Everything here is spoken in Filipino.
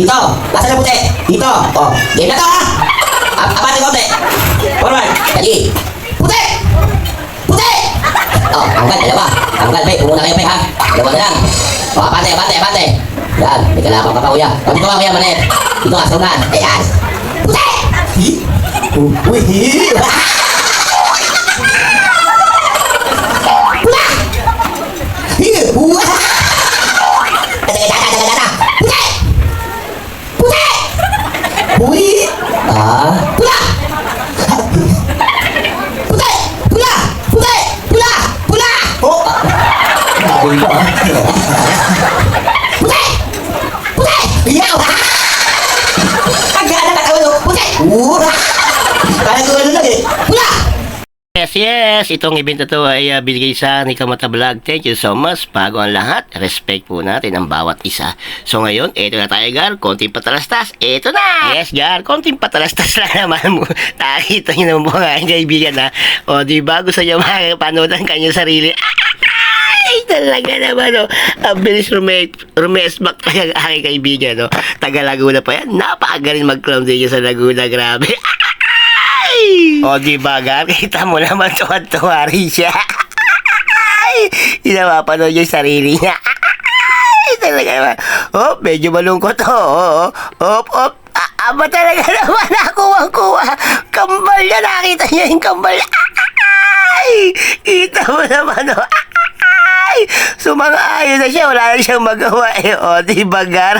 Dito. Nasaan yung puti? Dito. Oh, game na to ha. Abante konti. Forward. Dali. Puti! Puti! Oh, angkat, dalawa. Angkat, Pe. Pumuna kayo, Pe, ha? Dalawa na lang. Oh, abante. Yan, may kalapang ka pa, kuya. O, dito ka, kuya, manet. Dito ka, saunan. Ayan. Puti! Uy, Uy! Ah! Pula! Puti! Pula! Puti! Pula! Pula! Oh! Baboy ba? Puti! Puti! Iyaw! Agad na katawan mo! Puti! Kaya ko ano lang eh! Pula! Yes, itong event na to ay binigay sa ni Kamata Vlog. Thank you so much. Bago ang lahat, respect po natin ang bawat isa. So ngayon, eto na tayo, Gar. Konting patalastas. Eto na! Yes, Gar. Konting patalastas lang naman mo. Nakita nyo naman po ang aking kaibigan, ha? O, di ba? Gusto nyo makapanood ang kanyang sarili. Ay, talaga naman, no? Ang bilis rumesbak talaga ang aking kaibigan, no? Taga Laguna pa yan. Napakagaling mag-clown din sa Laguna. Grabe. O, di ba, Gar? Kita mo naman, tuwan-tuwa rin siya. Hindi na mapanood yung sarili niya. Talaga naman. Oh, medyo malungkot. Op. Aba talaga naman, nakuha. Kambal niya, nakita niya yung kambal. Kita mo naman, oh. Sumang-ayon na siya, wala na siyang magawa. O, di ba, Gar?